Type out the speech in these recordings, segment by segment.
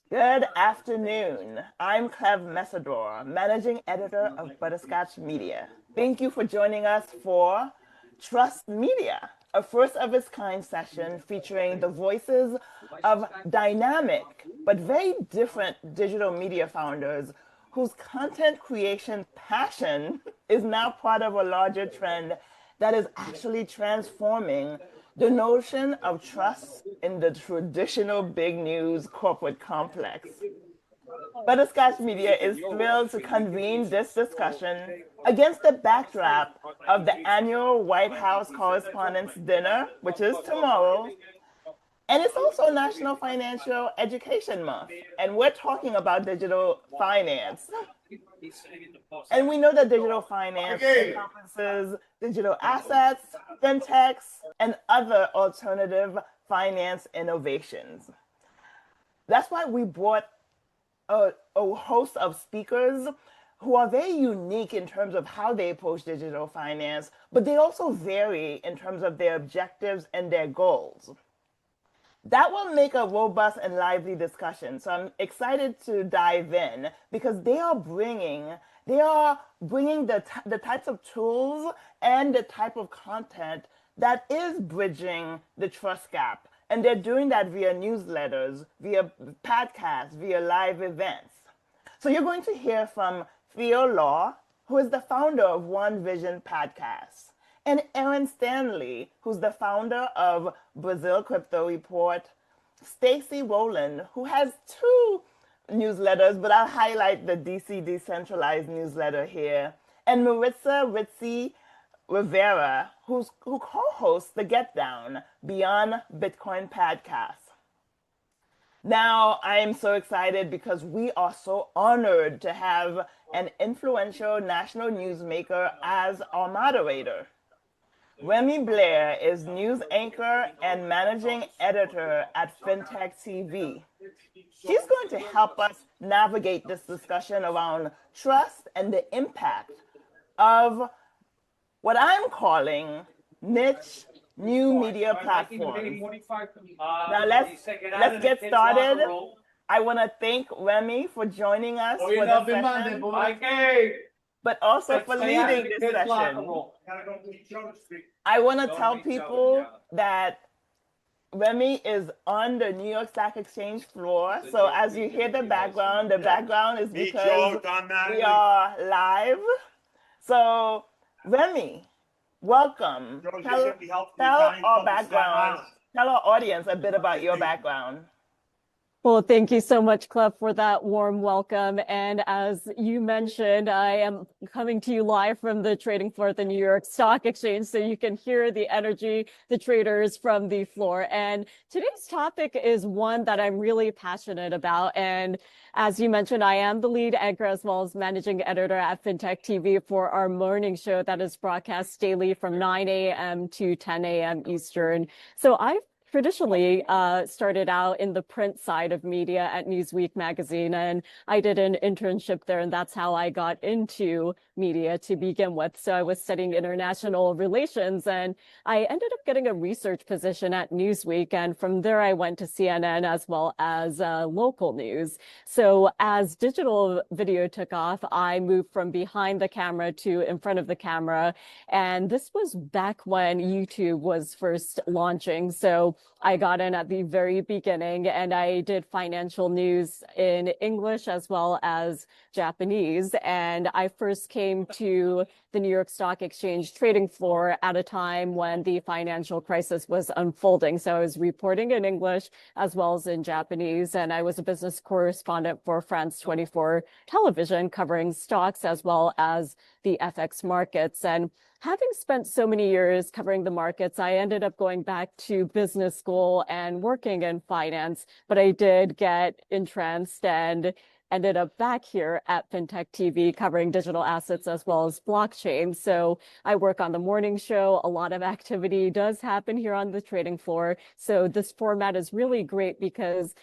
Good afternoon. I'm Cleve Mesidor, Managing Editor of Butterscotch Media. Thank you for joining us for Trust Media, a first of its kind session featuring the voices of dynamic but very different digital media founders whose content creation passion is now part of a larger trend that is actually transforming the notion of trust in the traditional big news corporate complex. Butterscotch Media is thrilled to convene this discussion against the backdrop of the annual White House Correspondents' Dinner, which is tomorrow, and it's also National Financial Education Month. And we're talking about digital finance. And we know that digital finance encompasses digital assets, fintechs, and other alternative finance innovations. That's why we brought a host of speakers who are very unique in terms of how they approach digital finance, but they also vary in terms of their objectives and their goals. That will make a robust and lively discussion. So I'm excited to dive in because they are bringing the types of tools and the type of content that is bridging the trust gap. And they're doing that via newsletters, via podcasts, via live events. So you're going to hear from Theo, who is the founder of One Vision Podcast, and Stanley, who's the founder of Brazil Crypto Report, Stacey Rolland, who has two newsletters, but I'll highlight the DC Decentralized newsletter here, and Marisa Ritzy Rivera, who co-hosts the Get Down Beyond Bitcoin podcast. Now, I am so excited because we are so honored to have an influential national newsmaker as our moderator. Remy Blaire is news anchor and managing editor at FinTech TV. She's going to help us navigate this discussion around trust and the impact of what I'm calling niche new media platforms. Now let's get started. I want to thank Remy for joining us for the session, but also for leading this session. I want to tell people that Remy is on the New York Stock Exchange floor. So as you hear the background is because we are live. So Remy, welcome. Tell our audience a bit about your background. Well, thank you so much, Cleve, for that warm welcome. And as you mentioned, I am coming to you live from the trading floor at the New York Stock Exchange, so you can hear the energy, the traders from the floor. And today's topic is one that I'm really passionate about. And as you mentioned, I am the lead anchor as well as managing editor at FinTech TV for our morning show that is broadcast daily from 9 a.m. to 10 a.m. Eastern. So I've traditionally started out in the print side of media at Newsweek magazine, and I did an internship there, and that's how I got into media to begin with. So I was studying international relations, and I ended up getting a research position at Newsweek, and from there I went to CNN as well as local news. So as digital video took off, I moved from behind the camera to in front of the camera, and this was back when YouTube was first launching. So I got in at the very beginning, and I did financial news in English as well as Japanese. And I first came to the New York Stock Exchange trading floor at a time when the financial crisis was unfolding. So I was reporting in English as well as in Japanese, and I was a business correspondent for France 24 television covering stocks as well as the FX markets. And having spent so many years covering the markets, I ended up going back to business school and working in finance, but I did get entranced and ended up back here at FinTech TV covering digital assets as well as blockchain. So I work on the morning show. A lot of activity does happen here on the trading floor. So this format is really great because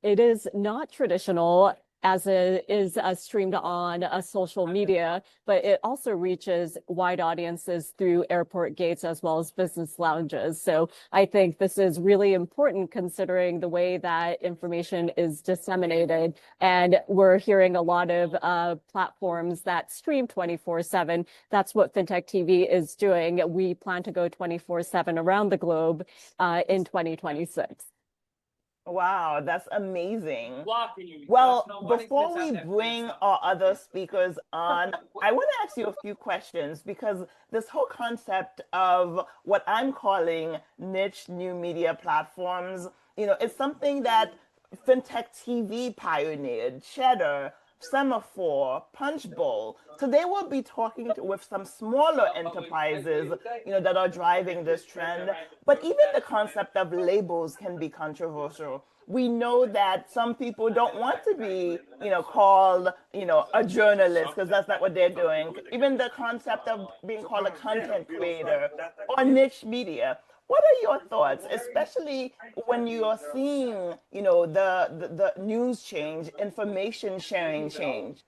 it is not traditional. as it is streamed on social media, but it also reaches wide audiences through airport gates as well as business lounges. So I think this is really important considering the way that information is disseminated. And we're hearing a lot of platforms that stream 24/7. That's what FinTech TV is doing. We plan to go 24/7 around the globe in 2026. Wow, that's amazing. Well, before we bring our other speakers on, I want to ask you a few questions because this whole concept of what I'm calling niche new media platforms, it's something that FinTech TV pioneered, Cheddar, Semaphore, Punchbowl. So they will be talking with some smaller enterprises, that are driving this trend. But even the concept of labels can be controversial. We know that some people don't want to be, called, a journalist because that's not what they're doing. Even the concept of being called a content creator or niche media. What are your thoughts, especially when you are seeing, the news change, information sharing change?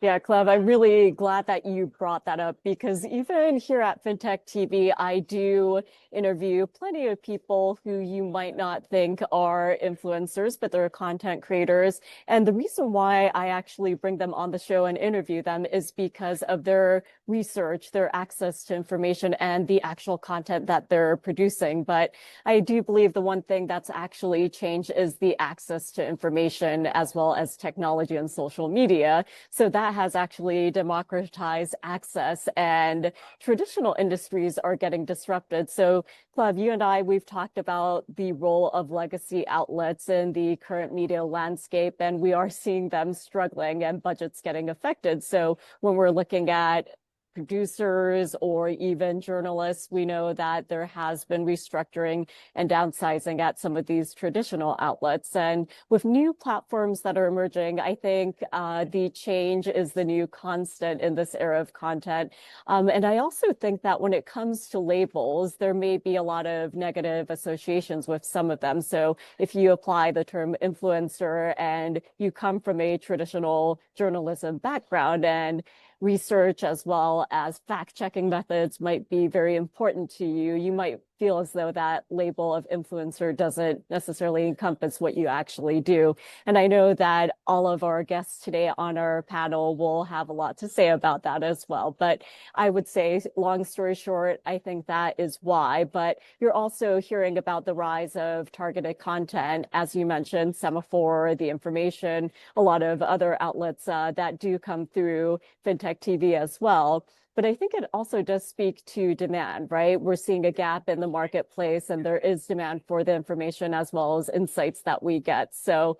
Yeah, Cleve, I'm really glad that you brought that up because even here at FinTech TV, I do interview plenty of people who you might not think are influencers, but they're content creators. And the reason why I actually bring them on the show and interview them is because of their research, their access to information, and the actual content that they're producing. But I do believe the one thing that's actually changed is the access to information as well as technology and social media. So that has actually democratized access and traditional industries are getting disrupted. So Cleve, you and I, we've talked about the role of legacy outlets in the current media landscape, and we are seeing them struggling and budgets getting affected. So when we're looking at producers or even journalists, we know that there has been restructuring and downsizing at some of these traditional outlets. And with new platforms that are emerging, I think the change is the new constant in this era of content. And I also think that when it comes to labels, there may be a lot of negative associations with some of them. So if you apply the term influencer and you come from a traditional journalism background and research as well as fact-checking methods might be very important to you, you might feel as though that label of influencer doesn't necessarily encompass what you actually do. And I know that all of our guests today on our panel will have a lot to say about that as well. But I would say, long story short, I think that is why. But you're also hearing about the rise of targeted content, as you mentioned, Semaphore, The Information, a lot of other outlets that do come through FinTech TV as well. But I think it also does speak to demand, right? We're seeing a gap in the marketplace and there is demand for the information as well as insights that we get. So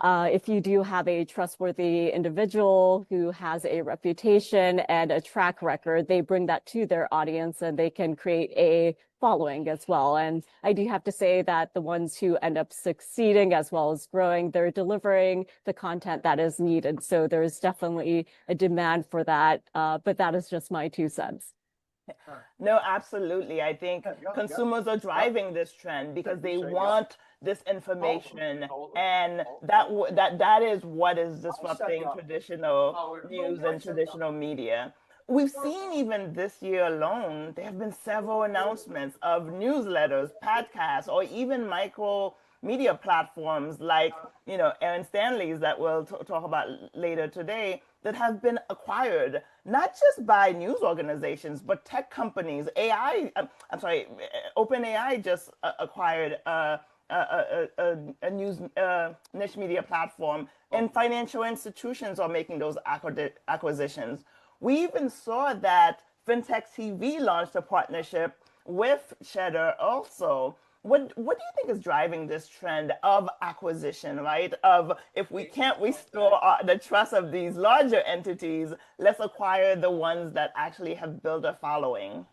if you do have a trustworthy individual who has a reputation and a track record, they bring that to their audience and they can create a following as well. And I do have to say that the ones who end up succeeding as well as growing, they're delivering the content that is needed. So there's definitely a demand for that. But that is just my 2 cents. No, absolutely. I think consumers are driving this trend because they want this information, and that is what is disrupting traditional news and traditional media. We've seen even this year alone, there have been several announcements of newsletters, podcasts, or even micro media platforms like, Aaron Stanley's that we'll talk about later today that have been acquired, not just by news organizations, but tech companies. OpenAI just acquired a news niche media platform, and financial institutions are making those acquisitions. We even saw that FinTech TV launched a partnership with Cheddar also. What do you think is driving this trend of acquisition, right? Of if we can't restore the trust of these larger entities, let's acquire the ones that actually have built a following.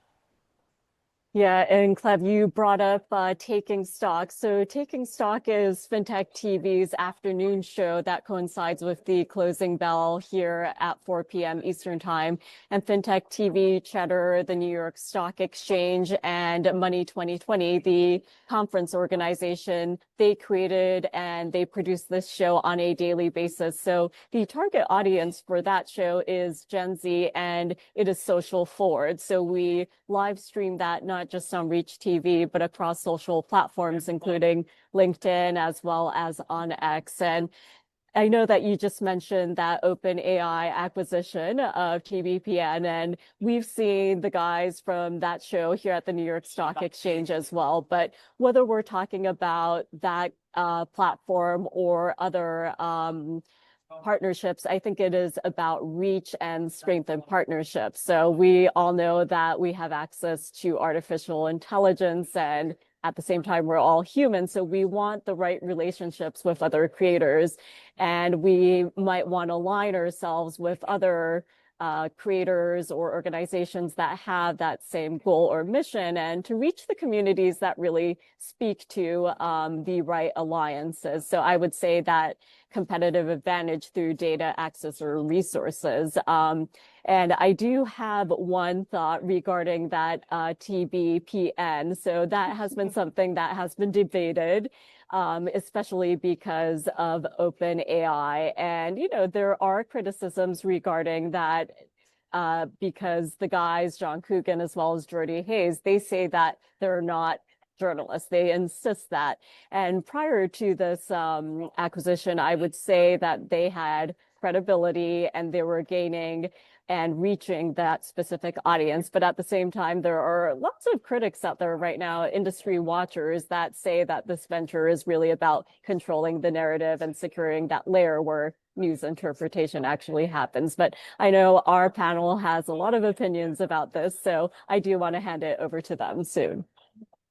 Yeah, and Cleve, you brought up Taking Stock. So Taking Stock is FinTech TV's afternoon show that coincides with the closing bell here at 4 p.m. Eastern Time. And FinTech TV, Cheddar, the New York Stock Exchange, and Money 2020, the conference organization, they created and they produce this show on a daily basis. So the target audience for that show is Gen Z, and it is social forward. So we live stream that not just on Reach TV, but across social platforms, including LinkedIn as well as on X. And I know that you just mentioned that OpenAI acquisition of TBPN, and we've seen the guys from that show here at the New York Stock Exchange as well. But whether we're talking about that platform or other partnerships, I think it is about reach and strengthen partnerships. So we all know that we have access to artificial intelligence, and at the same time, we're all human. So we want the right relationships with other creators, and we might want to align ourselves with other creators or organizations that have that same goal or mission, and to reach the communities that really speak to the right alliances. So I would say that competitive advantage through data access or resources. And I do have one thought regarding that TBPN. So that has been something that has been debated, especially because of OpenAI. And, you know, there are criticisms regarding that because the guys, John Coogan as well as Jordy Hayes, they say that they're not journalists. They insist that. And prior to this acquisition, I would say that they had credibility and they were gaining and reaching that specific audience. But at the same time, there are lots of critics out there right now, industry watchers, that say that this venture is really about controlling the narrative and securing that layer where news interpretation actually happens. But I know our panel has a lot of opinions about this, so I do want to hand it over to them soon.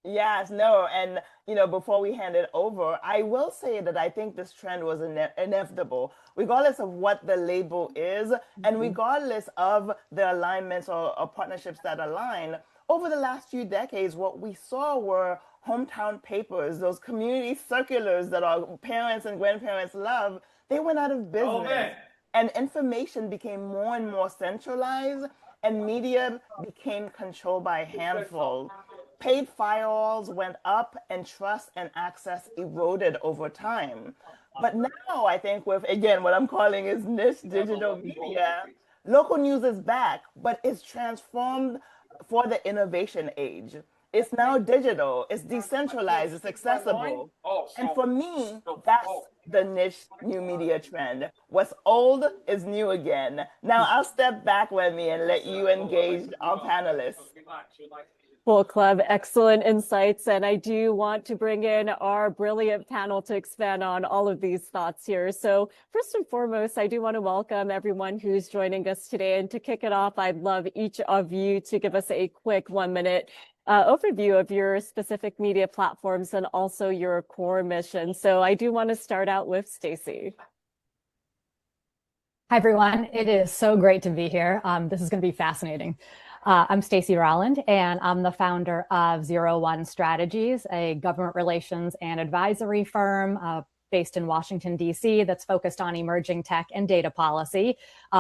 Yes, no, and before we hand it over, I will say that I think this trend was inevitable, regardless of what the label is, and regardless of the alignments or partnerships that align. Over the last few decades, what we saw were hometown papers, those community circulars that our parents and grandparents love. They went out of business, and information became more and more centralized, and media became controlled by a handful. Paid firewalls went up, and trust and access eroded over time. But now I think with, again, what I'm calling is niche digital media, local news is back, but it's transformed for the innovation age. It's now digital, it's decentralized, it's accessible. And for me, that's the niche new media trend. What's old is new again. Now I'll step back, Remy, and let you engage our panelists. Well, Cleve, excellent insights. And I do want to bring in our brilliant panel to expand on all of these thoughts here. So first and foremost, I do want to welcome everyone who's joining us today. And to kick it off, I'd love each of you to give us a quick 1-minute overview of your specific media platforms and also your core mission. So I do want to start out with Stacey. Hi, everyone. It is so great to be here. This is going to be fascinating. I'm Stacey Rolland, and I'm the founder of 01 Strategies, a government relations and advisory firm based in Washington, D.C. that's focused on emerging tech and data policy.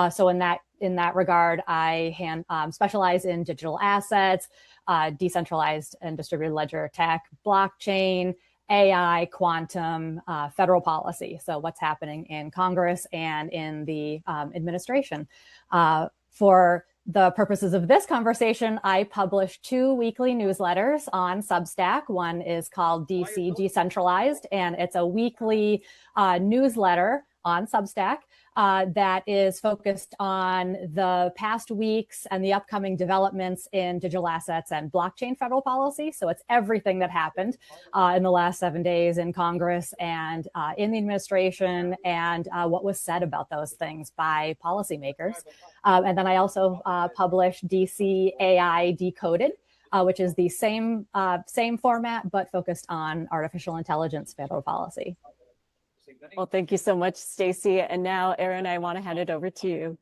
So in that regard, I specialize in digital assets, decentralized and distributed ledger tech, blockchain, AI, quantum, federal policy. So what's happening in Congress and in the administration. For the purposes of this conversation, I publish 2 weekly newsletters on Substack. One is called DC Decentralized, and it's a weekly newsletter on Substack that is focused on the past weeks and the upcoming developments in digital assets and blockchain federal policy. So it's everything that happened in the last 7 days in Congress and in the administration, and what was said about those things by policymakers. And then I also publish DC AI Decoded, which is the same format, but focused on artificial intelligence federal policy. Well, thank you so much, Stacey. And now, Erin, I want to hand it over to you.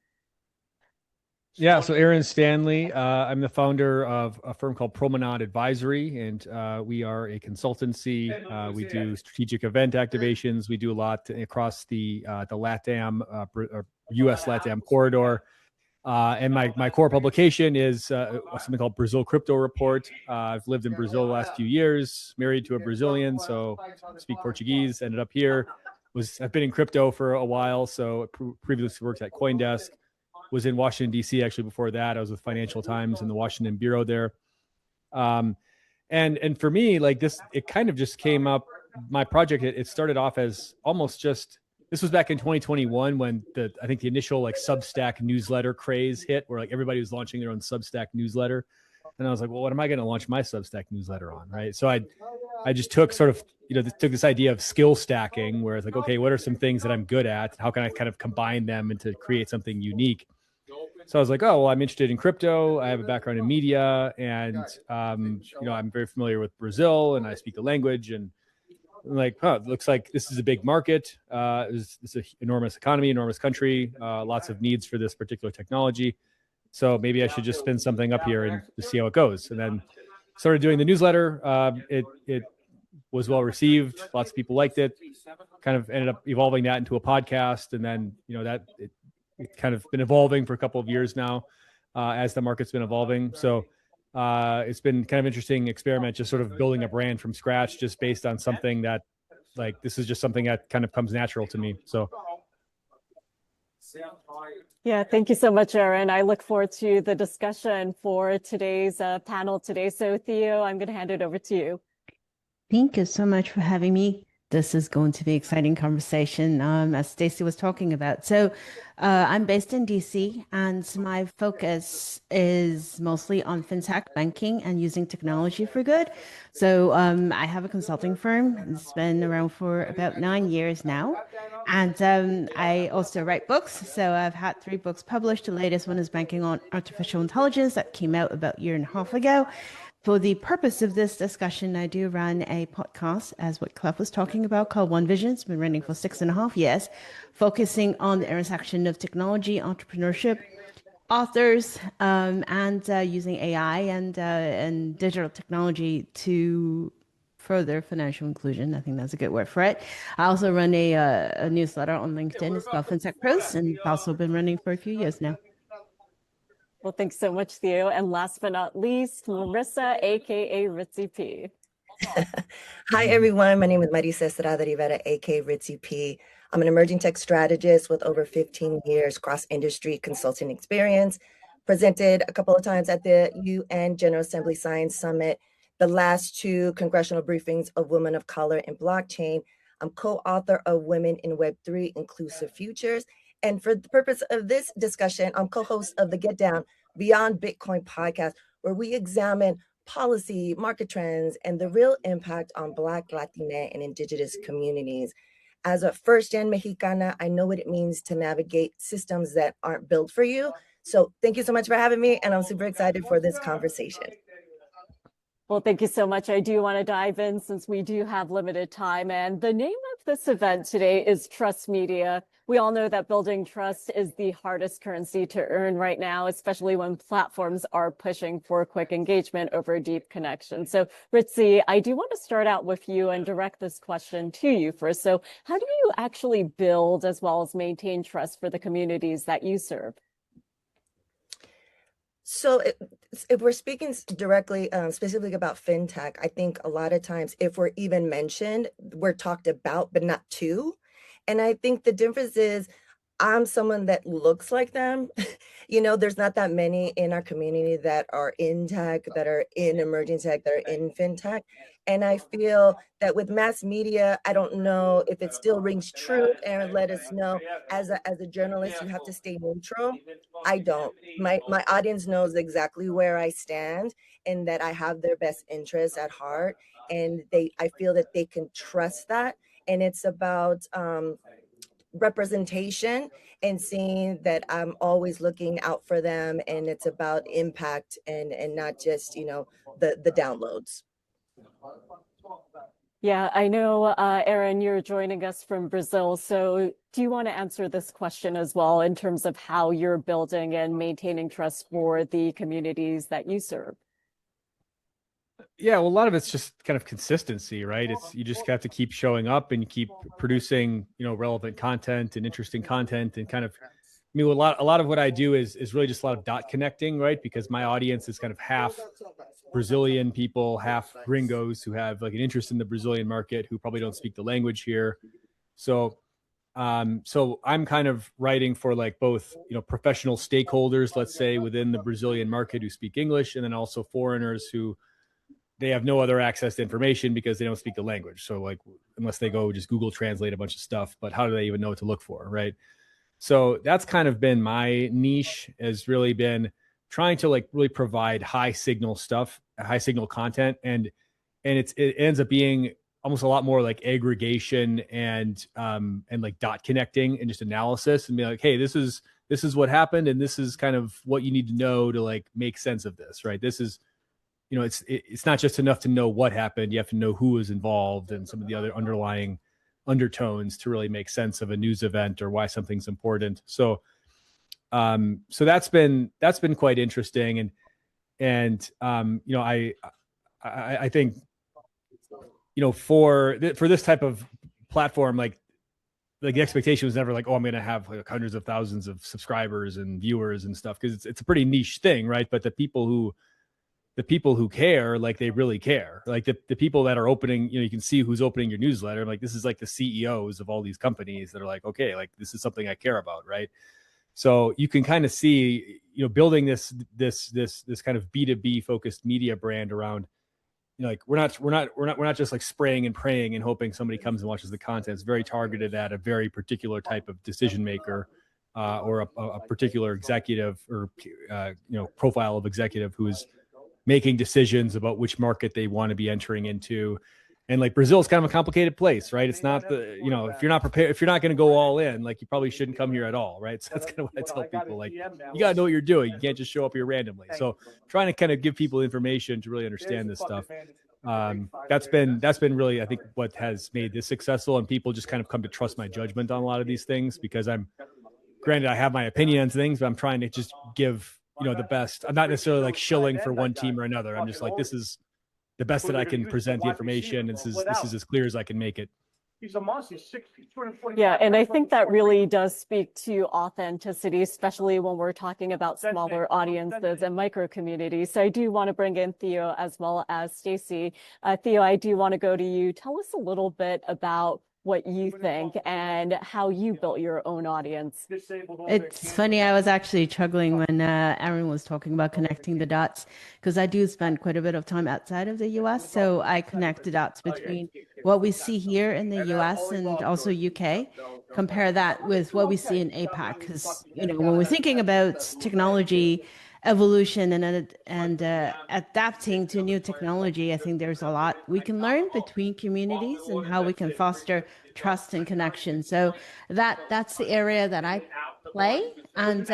Yeah, so Aaron Stanley, I'm the founder of a firm called Promenade Advisory, and we are a consultancy. We do strategic event activations. We do a lot across the LATAM, U.S. LATAM corridor. And my core publication is something called Brazil Crypto Report. I've lived in Brazil the last few years, married to a Brazilian, so I speak Portuguese, ended up here. I've been in crypto for a while, so previously worked at CoinDesk. Was in Washington, D.C. actually before that. I was with Financial Times in the Washington Bureau there. And for me, like this, it kind of just came up. My project, it started off as almost just, this was back in 2021 when I think the initial like Substack newsletter craze hit, where like everybody was launching their own Substack newsletter. And I was like, well, what am I going to launch my Substack newsletter on, right? So I just took sort of, took this idea of skill stacking, where it's like, okay, what are some things that I'm good at? How can I kind of combine them and to create something unique? So I was like, oh, well, I'm interested in crypto. I have a background in media, and I'm very familiar with Brazil, and I speak the language. And I'm like, it looks like this is a big market. It's an enormous economy, enormous country, lots of needs for this particular technology. So maybe I should just spin something up here and just see how it goes. And then started doing the newsletter. It was well received. Lots of people liked it. Kind of ended up evolving that into a podcast, and then it's kind of been evolving for a couple of years now as the market's been evolving. So it's been kind of interesting experiment, just sort of building a brand from scratch, just based on something that, like, this is just something that kind of comes natural to me. So. Yeah, thank you so much, Aaron. I look forward to the discussion for today's panel today. So Theo, I'm going to hand it over to you. Thank you so much for having me. This is going to be an exciting conversation, as Stacey was talking about. So I'm based in DC, and my focus is mostly on fintech, banking, and using technology for good. So I have a consulting firm. It's been around for about 9 years now. And I also write books. So I've had 3 books published. The latest one is Banking on Artificial Intelligence, that came out about a year and a half ago. For the purpose of this discussion, I do run a podcast, as what Cleve was talking about, called One Vision. It's been running for 6.5 years, focusing on the intersection of technology, entrepreneurship, authors, and using AI and digital technology to further financial inclusion. I think that's a good word for it. I also run a newsletter on LinkedIn. It's called FinTech Pros, and it's also been running for a few years now. Well, thanks so much, Theo. And last but not least, Marisa, aka Ritzy P. Hi, everyone. My name is Marisa Estrada, Rivera, aka Ritzy P. I'm an emerging tech strategist with over 15 years cross-industry consulting experience. Presented a couple of times at the UN General Assembly Science Summit, the last 2 congressional briefings of Women of Color in Blockchain. I'm co-author of Women in Web3 Inclusive Futures. And for the purpose of this discussion, I'm co-host of the Get Down Beyond Bitcoin podcast, where we examine policy, market trends, and the real impact on Black, Latina, and Indigenous communities. As a first-gen Mexicana, I know what it means to navigate systems that aren't built for you. So thank you so much for having me, and I'm super excited for this conversation. Well, thank you so much. I do want to dive in since we do have limited time. And the name of this event today is Trust Media. We all know that building trust is the hardest currency to earn right now, especially when platforms are pushing for quick engagement over deep connection. So, Ritzy, I do want to start out with you and direct this question to you first. So how do you actually build as well as maintain trust for the communities that you serve? So if we're speaking directly, specifically about FinTech, I think a lot of times if we're even mentioned, we're talked about, but not to. And I think the difference is I'm someone that looks like them. There's not that many in our community that are in tech, that are in emerging tech, that are in FinTech. And I feel that with mass media, I don't know if it still rings true. Aaron, let us know. As a journalist, you have to stay neutral. I don't. My audience knows exactly where I stand and that I have their best interests at heart. And I feel that they can trust that. And it's about representation and seeing that I'm always looking out for them, and it's about impact and not just the downloads. Yeah, I know, Aaron, you're joining us from Brazil. So do you want to answer this question as well in terms of how you're building and maintaining trust for the communities that you serve? Yeah, well, a lot of it's just kind of consistency, right? It's you just have to keep showing up and keep producing, relevant content and interesting content and kind of. I mean, a lot of what I do is really just a lot of dot connecting, right? Because my audience is kind of half Brazilian people, half gringos who have like an interest in the Brazilian market who probably don't speak the language here. So so I'm kind of writing for like both, professional stakeholders, let's say within the Brazilian market who speak English, and then also foreigners who they have no other access to information because they don't speak the language. So like, unless they go just Google translate a bunch of stuff, but how do they even know what to look for, right? So that's kind of been my niche, has really been trying to like really provide high signal stuff, high signal content, and it ends up being almost a lot more like aggregation and like dot connecting and just analysis and be like, hey, this is what happened, and this is kind of what you need to know to like make sense of this, right? This is, it's not just enough to know what happened. You have to know who was involved and some of the other underlying undertones to really make sense of a news event or why something's important. So so that's been quite interesting. And I think, for this type of platform, like the expectation was never like, oh, I'm going to have like hundreds of thousands of subscribers and viewers and stuff, because it's a pretty niche thing, right? But the people who care, like they really care, like the people that are opening, you can see who's opening your newsletter. Like this is like the CEOs of all these companies that are like, okay, like this is something I care about, right? So you can kind of see, building this kind of B2B focused media brand around, like we're not just like spraying and praying and hoping somebody comes and watches the content. It's very targeted at a very particular type of decision maker, or a particular executive, or profile of executive who is making decisions about which market they want to be entering into. And like Brazil is kind of a complicated place, right? It's not if you're not prepared, if you're not going to go all in, like you probably shouldn't come here at all, right? So that's kind of what I tell people, like you got to know what you're doing. You can't just show up here randomly. So trying to kind of give people information to really understand this stuff. That's been really, I think, what has made this successful, and people just kind of come to trust my judgment on a lot of these things, because granted, I have my opinion on things, but I'm trying to just give, the best. I'm not necessarily like shilling for one team or another. I'm just like, this is the best that I can present the information. And this is as clear as I can make it. He's a monster. He's 6 feet, 240. Yeah, and I think that really does speak to authenticity, especially when we're talking about smaller audiences and micro communities. So I do want to bring in Theo as well as Stacey. Theo, I do want to go to you. Tell us a little bit about what you think and how you built your own audience. It's funny, I was actually struggling when Aaron was talking about connecting the dots, because I do spend quite a bit of time outside of the US. So I connect the dots between what we see here in the US and also UK, compare that with what we see in APAC. Because, when we're thinking about technology evolution and adapting to new technology, I think there's a lot we can learn between communities and how we can foster trust and connection. So that's the area that I play. And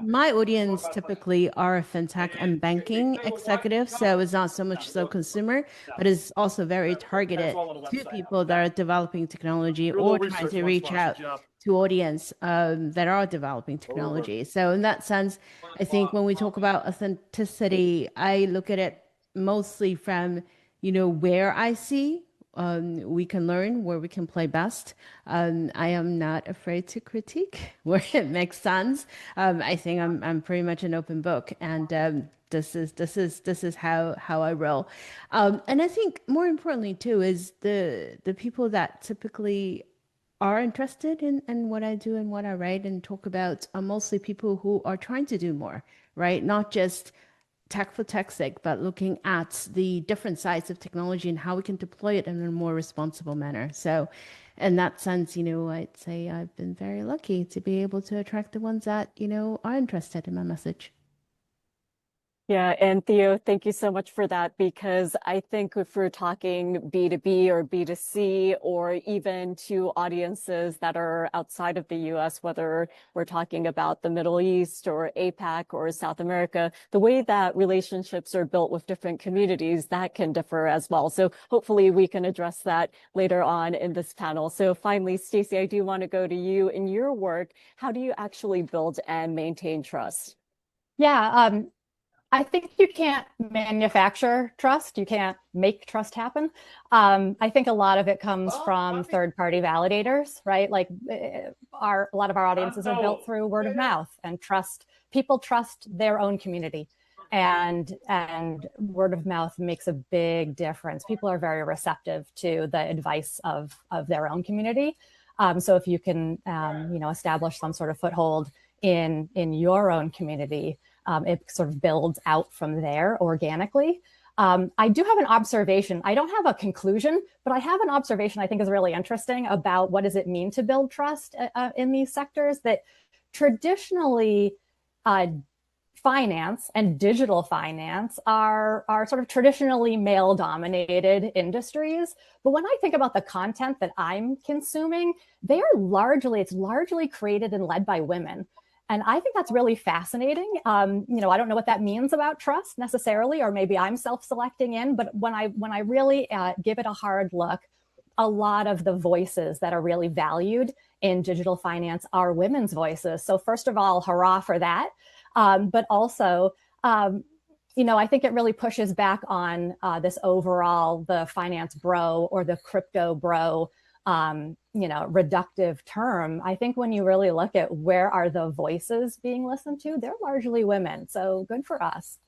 my audience typically are fintech and banking executives. So it's not so much so consumer, but it's also very targeted to people that are developing technology or trying to reach out to audience that are developing technology. So in that sense, I think when we talk about authenticity, I look at it mostly from, where I see we can learn, where we can play best. I am not afraid to critique where it makes sense. I think I'm pretty much an open book, and this is how I roll. And I think more importantly too is the people that typically are interested in what I do and what I write and talk about are mostly people who are trying to do more, right? Not just tech for tech's sake, but looking at the different sides of technology and how we can deploy it in a more responsible manner. So in that sense, I'd say I've been very lucky to be able to attract the ones that, are interested in my message. Yeah, and Theo, thank you so much for that, because I think if we're talking B2B or B2C, or even to audiences that are outside of the US, whether we're talking about the Middle East or APAC or South America, the way that relationships are built with different communities, that can differ as well. So hopefully we can address that later on in this panel. So finally, Stacey, I do want to go to you. In your work, how do you actually build and maintain trust? Yeah, I think you can't manufacture trust. You can't make trust happen. I think a lot of it comes from third-party validators, right? Like a lot of our audiences are built through word of mouth and trust. People trust their own community, and word of mouth makes a big difference. People are very receptive to the advice of their own community. So if you can, establish some sort of foothold in your own community, it sort of builds out from there organically. I do have an observation. I don't have a conclusion, but I have an observation I think is really interesting about what does it mean to build trust in these sectors, that traditionally finance and digital finance are sort of traditionally male-dominated industries. But when I think about the content that I'm consuming, it's largely created and led by women. And I think that's really fascinating. I don't know what that means about trust necessarily, or maybe I'm self-selecting in, but when I really give it a hard look, a lot of the voices that are really valued in digital finance are women's voices. So first of all, hurrah for that. But also, I think it really pushes back on this overall, the finance bro or the crypto bro reductive term. I think when you really look at where are the voices being listened to, they're largely women. So good for us.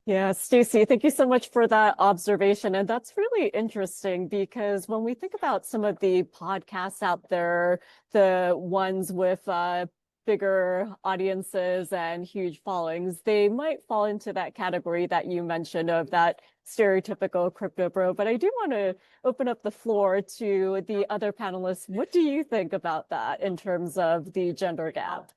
Yeah, Stacey, thank you so much for that observation. And that's really interesting, because when we think about some of the podcasts out there, the ones with bigger audiences and huge followings, they might fall into that category that you mentioned of that stereotypical crypto bro. But I do want to open up the floor to the other panelists. What do you think about that in terms of the gender gap?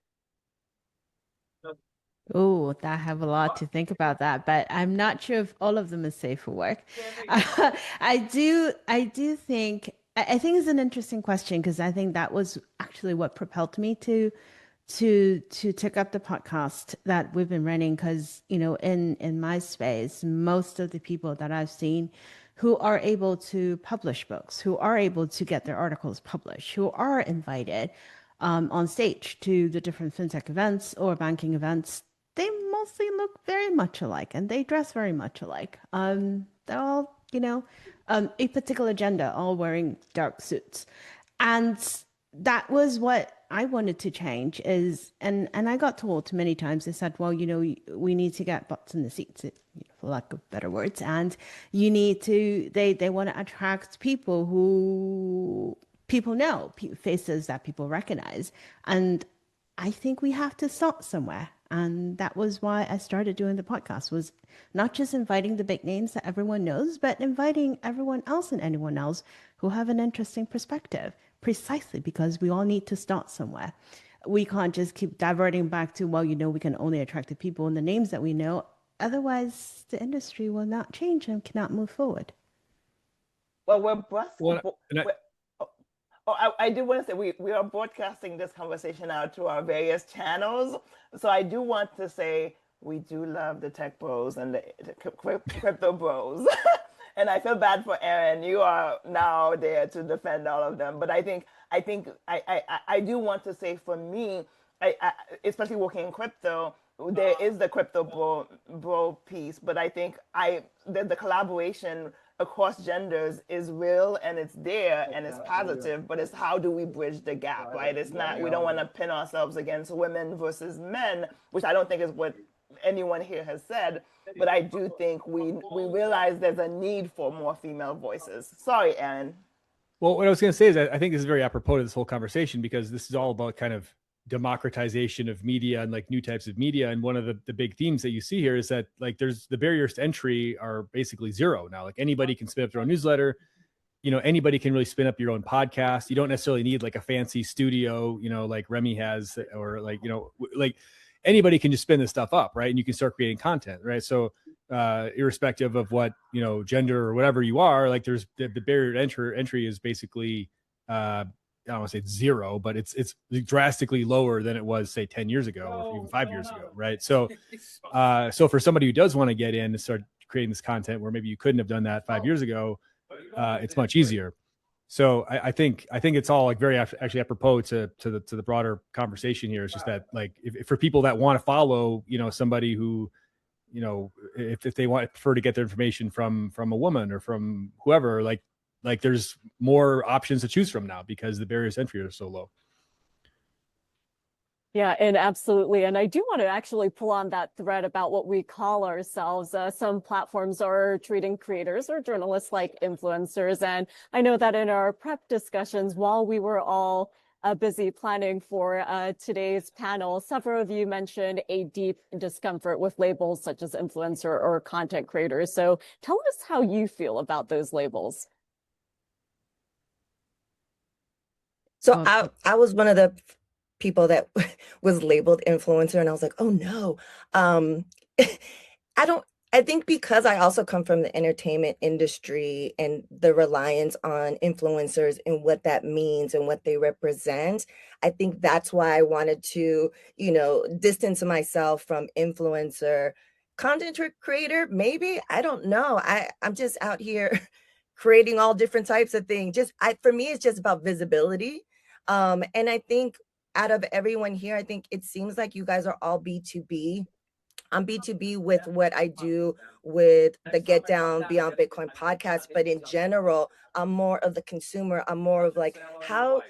Oh, I have a lot to think about that, but I'm not sure if all of them is safe for work. I do think, I think it's an interesting question, because I think that was actually what propelled me to take up the podcast that we've been running, because in my space, most of the people that I've seen who are able to publish books, who are able to get their articles published, who are invited on stage to the different fintech events or banking events, they mostly look very much alike, and they dress very much alike. They're all a particular gender, all wearing dark suits, and that was what I wanted to change. And I got told many times, they said, well, we need to get butts in the seats, for lack of better words. And you need to, they want to attract people who people know, faces that people recognize. And I think we have to start somewhere. And that was why I started doing the podcast, was not just inviting the big names that everyone knows, but inviting everyone else and anyone else who have an interesting perspective, precisely because we all need to start somewhere. We can't just keep diverting back to, well, we can only attract the people and the names that we know. Otherwise, the industry will not change and cannot move forward. Well, I do want to say we are broadcasting this conversation out to our various channels. So I do want to say we do love the tech bros and the crypto bros. And I feel bad for Aaron. You are now there to defend all of them. But I think I do want to say, for me, I especially working in crypto, there is the crypto bro piece. But I think the collaboration across genders is real, and it's there, and it's positive, but it's how do we bridge the gap, right? It's not, we don't want to pin ourselves against women versus men, which I don't think is what anyone here has said, but I do think we realize there's a need for more female voices. Sorry, Aaron. Well, what I was going to say is that I think this is very apropos to this whole conversation, because this is all about kind of democratization of media and like new types of media. And one of the big themes that you see here is that like there's the barriers to entry are basically zero now. Like anybody can spin up their own newsletter. Anybody can really spin up your own podcast. You don't necessarily need like a fancy studio, like Remy has, or like, anybody can just spin this stuff up, right? And you can start creating content, right? So irrespective of what, gender or whatever you are, like there's the barrier to entry is basically, I don't want to say it's zero, but it's drastically lower than it was, say, 10 years ago or even 5 years ago, right? So so for somebody who does want to get in and start creating this content where maybe you couldn't have done that 5 years ago, it's much easier. So I think it's all like very actually apropos to the broader conversation here. It's just that, like, if for people that want to follow, somebody who, if they prefer to get their information from a woman or from whoever, like there's more options to choose from now because the barriers to entry are so low. Yeah, and absolutely. And I do want to actually pull on that thread about what we call ourselves. Some platforms are treating creators or journalists like influencers. And I know that in our prep discussions, while we were all busy planning for today's panel, several of you mentioned a deep discomfort with labels such as influencer or content creator. So tell us how you feel about those labels. So I was one of the people that was labeled influencer, and I was like, oh no. I think because I also come from the entertainment industry and the reliance on influencers and what that means and what they represent, I think that's why I wanted to, distance myself from influencer. Content creator, maybe, I don't know. I'm just out here creating all different types of things. For me, it's just about visibility. And I think out of everyone here, I think it seems like you guys are all B2B. I'm B2B with what I do with the Get Down Beyond Bitcoin podcast, but in general, I'm more of the consumer. I'm more of like how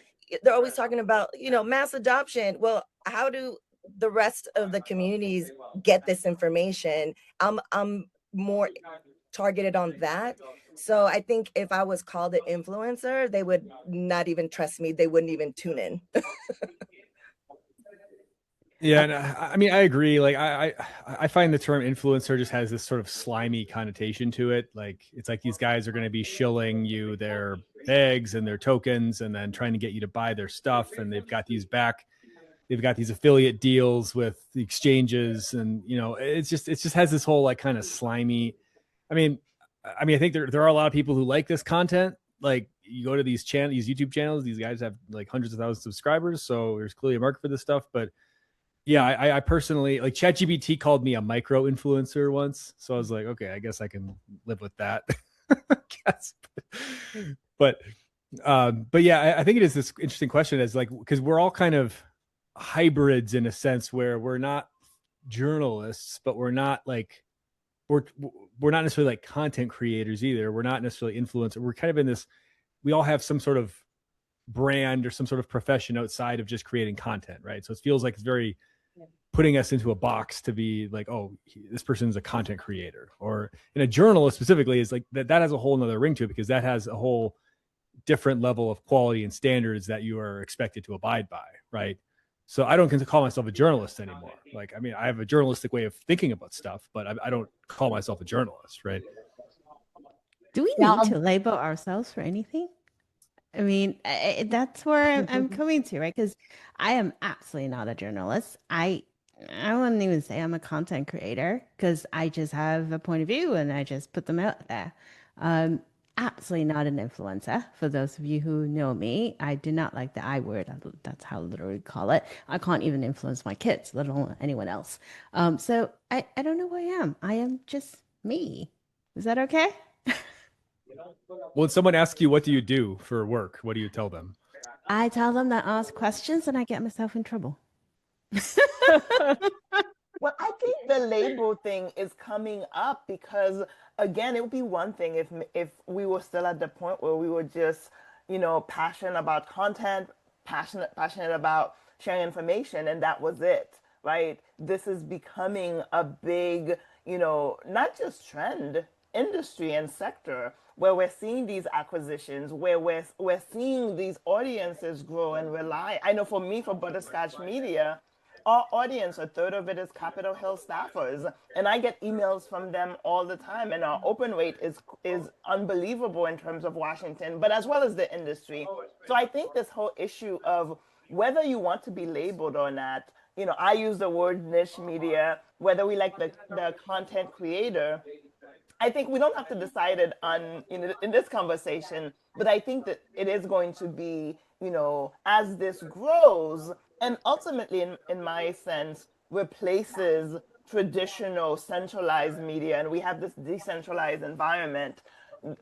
they're always talking about, mass adoption. Well, how do the rest of the communities get this information? I'm more targeted on that. So I think if I was called an influencer, they would not even trust me. They wouldn't even tune in. Yeah, and I mean, I agree. Like, I find the term influencer just has this sort of slimy connotation to it. Like, it's like these guys are going to be shilling you their eggs and their tokens, and then trying to get you to buy their stuff. And they've got these affiliate deals with the exchanges, and it just has this whole like kind of slimy. I mean, I think there are a lot of people who like this content. Like, you go to these YouTube channels, these guys have like hundreds of thousands of subscribers, so there's clearly a market for this stuff, but. Yeah, I personally, like, ChatGPT called me a micro influencer once. So I was like, okay, I guess I can live with that. But yeah, I think it is this interesting question as like, because we're all kind of hybrids in a sense where we're not journalists, but we're not not necessarily like content creators either. We're not necessarily influencers. We're kind of in this, we all have some sort of brand or some sort of profession outside of just creating content, right? So it feels like it's very putting us into a box to be like, oh, this person's a content creator, or in a journalist specifically is like that has a whole nother ring to it, because that has a whole different level of quality and standards that you are expected to abide by, right? So I don't call myself a journalist anymore. Like, I mean, I have a journalistic way of thinking about stuff, but I don't call myself a journalist, right? Do we need to label ourselves for anything? I mean, that's where I'm coming to, right? Because I am absolutely not a journalist. I wouldn't even say I'm a content creator, because I just have a point of view and I just put them out there. Absolutely not an influencer. For those of you who know me, I do not like the I word. That's how I literally call it. I can't even influence my kids, let alone anyone else. So I don't know who I am. I am just me. Is that okay? When someone asks you, what do you do for work? What do you tell them? I tell them that I ask questions and I get myself in trouble. Well, I think the label thing is coming up because, again, it would be one thing if we were still at the point where we were just, passionate about content, passionate about sharing information, and that was it, right? This is becoming a big, not just trend, industry and sector, where we're seeing these acquisitions, where we're seeing these audiences grow and rely. I know for me, for Butterscotch Media, our audience, a third of it is Capitol Hill staffers, and I get emails from them all the time, and our open rate is unbelievable in terms of Washington, but as well as the industry. So I think this whole issue of whether you want to be labeled or not, I use the word niche media, whether we like the content creator. I think we don't have to decide it in this conversation, but I think that it is going to be, as this grows and ultimately, in my sense, replaces traditional centralized media, and we have this decentralized environment.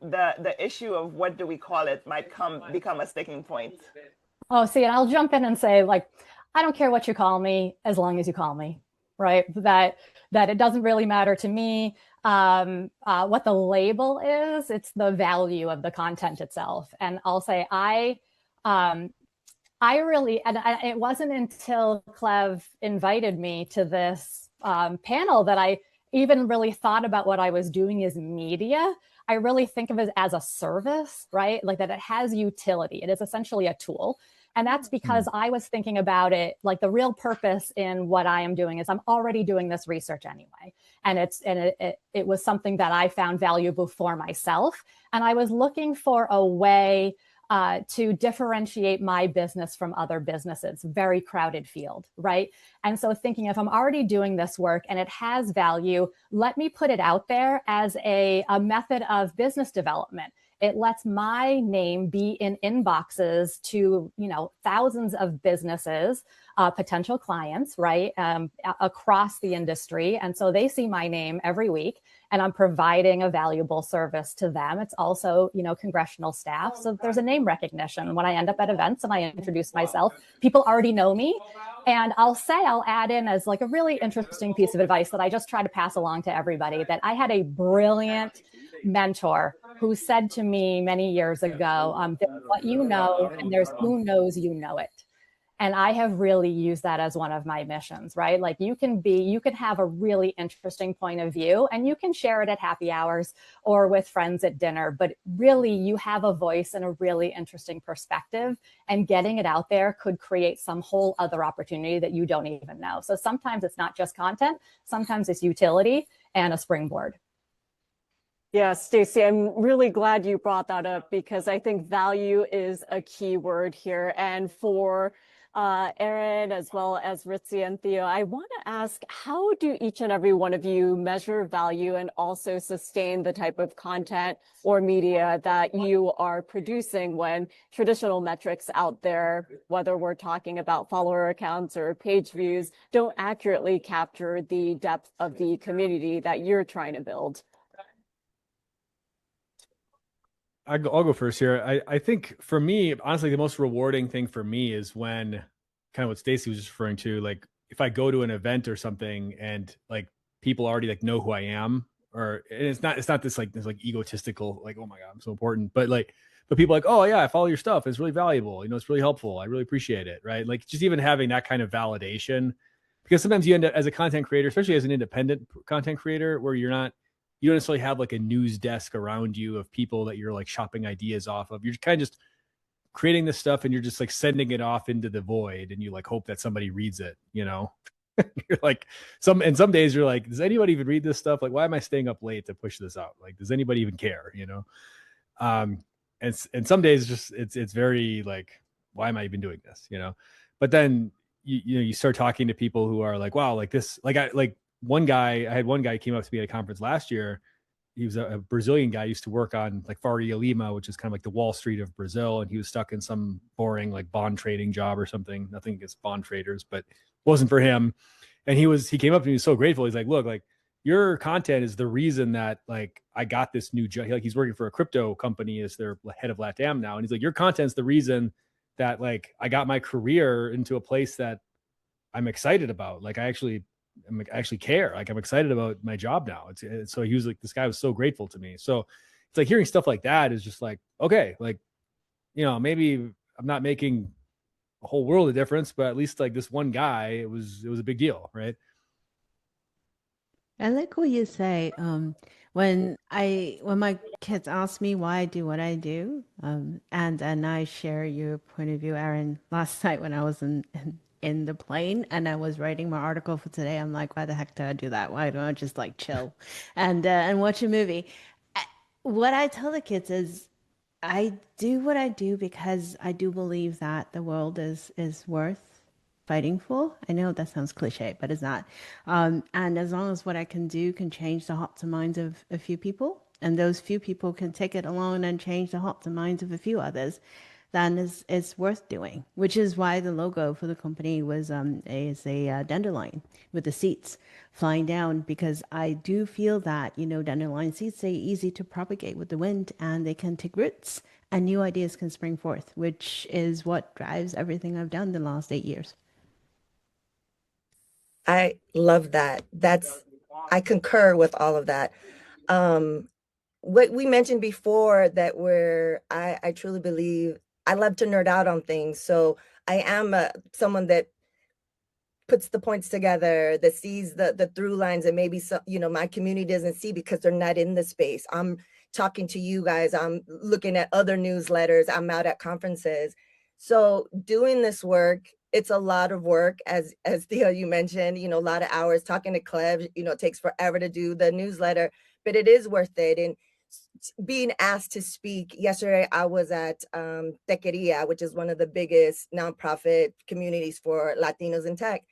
The issue of what do we call it might become a sticking point. Oh, see, and I'll jump in and say, like, I don't care what you call me as long as you call me, right? That it doesn't really matter to me what the label is. It's the value of the content itself. And I'll say I really, and it wasn't until Cleve invited me to this panel that I even really thought about what I was doing as media. I really think of it as a service, right? Like that it has utility. It is essentially a tool. And that's because I was thinking about it, like the real purpose in what I am doing is I'm already doing this research anyway. And it was something that I found valuable for myself. And I was looking for a way to differentiate my business from other businesses, very crowded field, right? And so thinking if I'm already doing this work and it has value, let me put it out there as a method of business development. It lets my name be in inboxes to, thousands of businesses, potential clients, right, across the industry. And so they see my name every week and I'm providing a valuable service to them. It's also, congressional staff. So there's a name recognition. When I end up at events and I introduce myself, people already know me. And I'll add in as like a really interesting piece of advice that I just try to pass along to everybody, that I had a brilliant mentor who said to me many years ago, there's what you know, and there's who knows you know it. And I have really used that as one of my missions, right? Like you can have a really interesting point of view and you can share it at happy hours or with friends at dinner, but really you have a voice and a really interesting perspective, and getting it out there could create some whole other opportunity that you don't even know. So sometimes it's not just content, sometimes it's utility and a springboard. Yeah, Stacey, I'm really glad you brought that up because I think value is a key word here. And for Aaron, as well as Ritzy and Theo, I want to ask, how do each and every one of you measure value and also sustain the type of content or media that you are producing when traditional metrics out there, whether we're talking about follower accounts or page views, don't accurately capture the depth of the community that you're trying to build? I'll go first here. I think for me, honestly, the most rewarding thing for me is when kind of what Stacey was just referring to, like if I go to an event or something and like people already like know who I am, and it's not this egotistical, like, oh my God, I'm so important. But people like, oh yeah, I follow your stuff. It's really valuable. It's really helpful. I really appreciate it. Right. Like just even having that kind of validation, because sometimes you end up as a content creator, especially as an independent content creator, where you don't necessarily have like a news desk around you of people that you're like shopping ideas off of. You're kind of just creating this stuff and you're just like sending it off into the void and you like hope that somebody reads it, You're like some days you're like, does anybody even read this stuff? Like, why am I staying up late to push this out? Like, does anybody even care? And some days it's very like, why am I even doing this? But then you start talking to people who are like, wow, like this, I had one guy came up to me at a conference last year. He was a Brazilian guy, used to work on like Faria Lima, which is kind of like the Wall Street of Brazil. And he was stuck in some boring like bond trading job or something. Nothing against bond traders, but it wasn't for him. And he came up to me, he was so grateful. He's like, look, like your content is the reason that like I got this new job. Like he's working for a crypto company as their head of LATAM now. And he's like, your content's the reason that like I got my career into a place that I'm excited about. Like I actually care. Like I'm excited about my job now. So he was like, this guy was so grateful to me. So it's like hearing stuff like that is just like, okay, like, maybe I'm not making a whole world of difference, but at least like this one guy, it was a big deal. Right. I like what you say. When my kids ask me why I do what I do, and I share your point of view, Aaron, last night when I was in the plane and I was writing my article for today, I'm like, why the heck did I do that? Why don't I just like chill and watch a movie? What I tell the kids is I do what I do because I do believe that the world is worth fighting for. I know that sounds cliche, but it's not. And as long as what I can do can change the hearts and minds of a few people, and those few people can take it along and change the hearts and minds of a few others, then it's worth doing. Which is why the logo for the company is a dandelion with the seeds flying down, because I do feel that, dandelion seeds, they're easy to propagate with the wind and they can take roots and new ideas can spring forth, which is what drives everything I've done the last 8 years. I love that. I concur with all of that. What we mentioned before, that I truly believe I love to nerd out on things. So I am someone that puts the points together, that sees the through lines that maybe my community doesn't see because they're not in the space. I'm talking to you guys. I'm looking at other newsletters. I'm out at conferences. So doing this work, it's a lot of work, as Theo, you mentioned, a lot of hours talking to Cleve, it takes forever to do the newsletter, but it is worth it. And being asked to speak yesterday, I was at Tequeria, which is one of the biggest nonprofit communities for Latinos in tech.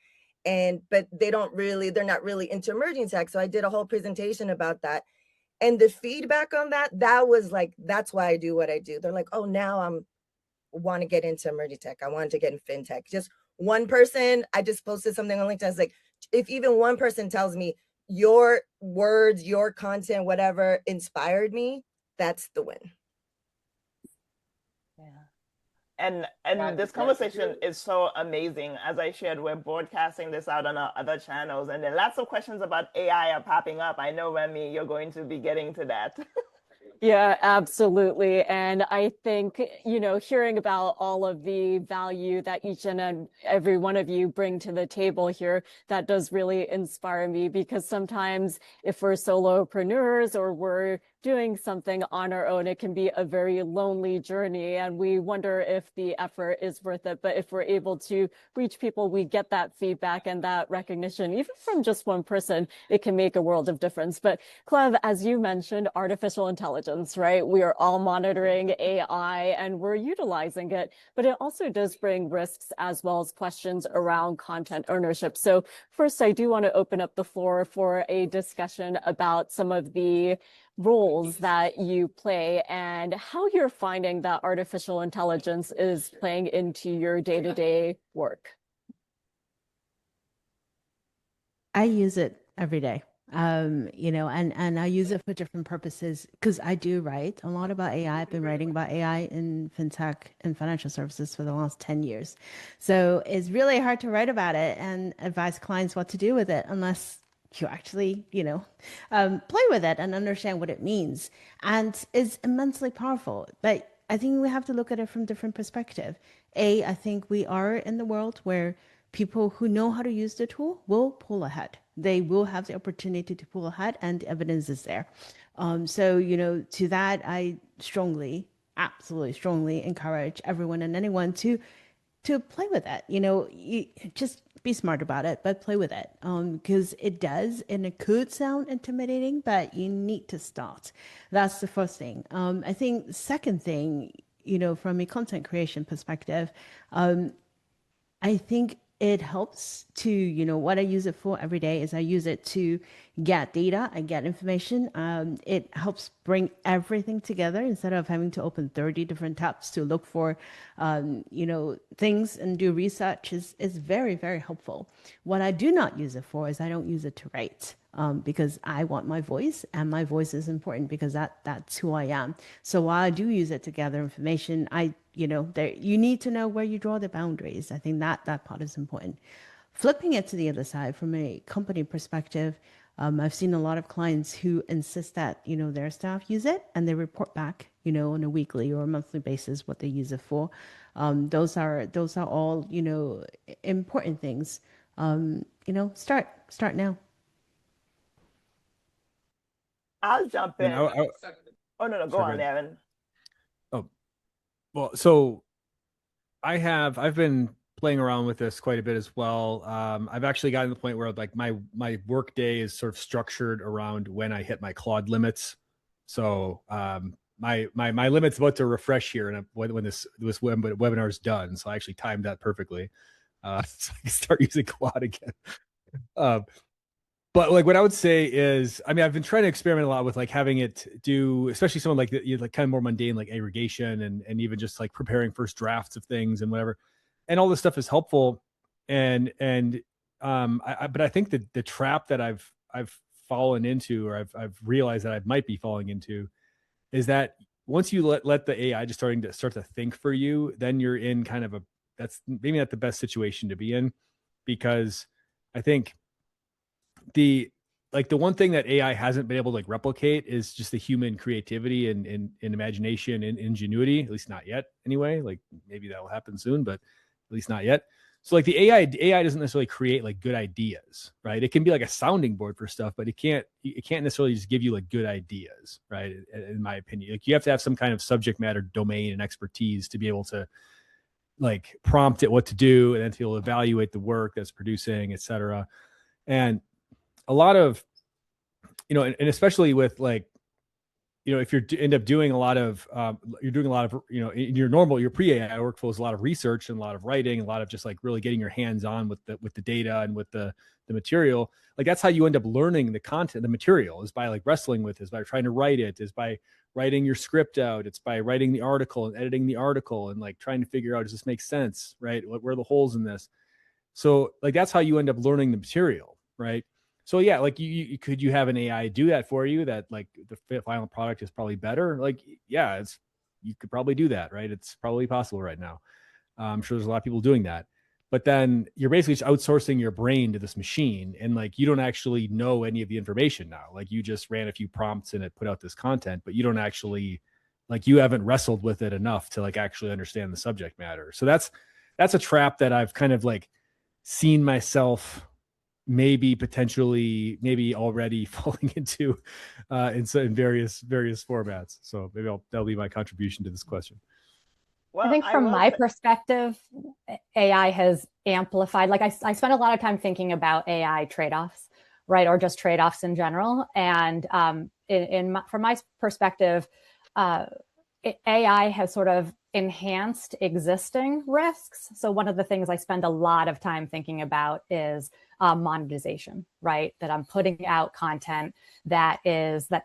But they're not really into emerging tech. So I did a whole presentation about that. And the feedback on that was like, that's why I do what I do. They're like, oh, now want to get into emerging tech. I wanted to get in FinTech. Just one person, I just posted something on LinkedIn. I was like, if even one person tells me your words, your content, whatever inspired me, that's the win. And this conversation is so amazing. As I shared, we're broadcasting this out on our other channels, and then lots of questions about AI are popping up. I know, Remy, you're going to be getting to that. Yeah, absolutely. And I think, hearing about all of the value that each and every one of you bring to the table here, that does really inspire me, because sometimes if we're solopreneurs or we're doing something on our own, it can be a very lonely journey, and we wonder if the effort is worth it. But if we're able to reach people, we get that feedback and that recognition, even from just one person, it can make a world of difference. But Cleve, as you mentioned, artificial intelligence, right? We are all monitoring AI and we're utilizing it, but it also does bring risks as well as questions around content ownership. So first, I do want to open up the floor for a discussion about some of the roles that you play and how you're finding that artificial intelligence is playing into your day-to-day work. I use it every day. And I use it for different purposes, because I do write a lot about AI. I've been writing about AI in FinTech and financial services for the last 10 years. So it's really hard to write about it and advise clients what to do with it unless you actually, play with it and understand what it means. And it's immensely powerful. But I think we have to look at it from different perspective. I think we are in the world where people who know how to use the tool will pull ahead. They will have the opportunity to pull ahead, and the evidence is there. To that, I absolutely strongly encourage everyone and anyone to play with it. You just be smart about it, but play with it. Because it does, and it could sound intimidating, but you need to start. That's the first thing. I think the second thing, from a content creation perspective, I think it helps to, what I use it for every day is I use it to get data, I get information. It helps bring everything together instead of having to open 30 different tabs to look for, things and do research is very, very helpful. What I do not use it for is I don't use it to write. Because I want my voice, and my voice is important because that's who I am. So while I do use it to gather information, you need to know where you draw the boundaries. I think that part is important. Flipping it to the other side, from a company perspective, I've seen a lot of clients who insist that, their staff use it and they report back, on a weekly or a monthly basis what they use it for. Those are all, important things. Start now. I'll jump in. Oh, no, go on, Aaron. Oh, well, so I've been playing around with this quite a bit as well. I've actually gotten to the point where like my work day is sort of structured around when I hit my Claude limits. So my limit's about to refresh here, and when this webinar is done, so I actually timed that perfectly. So I can start using Claude again. But like what I would say is, I mean, I've been trying to experiment a lot with like having it do, especially someone like like kind of more mundane, like aggregation and even just like preparing first drafts of things and whatever. And all this stuff is helpful. But I think that the trap that I've fallen into, or I've realized that I might be falling into, is that once you let the AI just start to think for you, then you're in kind of that's maybe not the best situation to be in, because I think the one thing that AI hasn't been able to like replicate is just the human creativity and imagination and ingenuity, at least not yet anyway. Like maybe that'll happen soon, but at least not yet. So like the AI doesn't necessarily create like good ideas, right? It can be like a sounding board for stuff, but it can't necessarily just give you like good ideas, right? In my opinion, like you have to have some kind of subject matter domain and expertise to be able to like prompt it what to do, and then to be able to evaluate the work that's producing, et cetera. And a lot of, and especially with like, if you end up doing a lot of, you're doing a lot of, in your pre-AI workflow is a lot of research and a lot of writing, a lot of just like really getting your hands on with the data and with the material. Like that's how you end up learning the content, the material, is by like wrestling with, is by trying to write it, is by writing your script out. It's by writing the article and editing the article and like trying to figure out, does this make sense, right? Where are the holes in this? So like, that's how you end up learning the material, right? So yeah, like you could have an AI do that for you, that like the final product is probably better. Like, yeah, you could probably do that, right? It's probably possible right now. I'm sure there's a lot of people doing that, but then you're basically just outsourcing your brain to this machine, and like you don't actually know any of the information now. Like you just ran a few prompts and it put out this content, but you don't actually, like, you haven't wrestled with it enough to like actually understand the subject matter. So that's a trap that I've kind of like seen myself maybe already falling into in various formats. So maybe that'll be my contribution to this question. Well, I think from my perspective, AI has amplified, like I spent a lot of time thinking about AI trade-offs, right? Or just trade-offs in general. And from my perspective, AI has sort of enhanced existing risks. So one of the things I spend a lot of time thinking about is monetization, right? That I'm putting out content that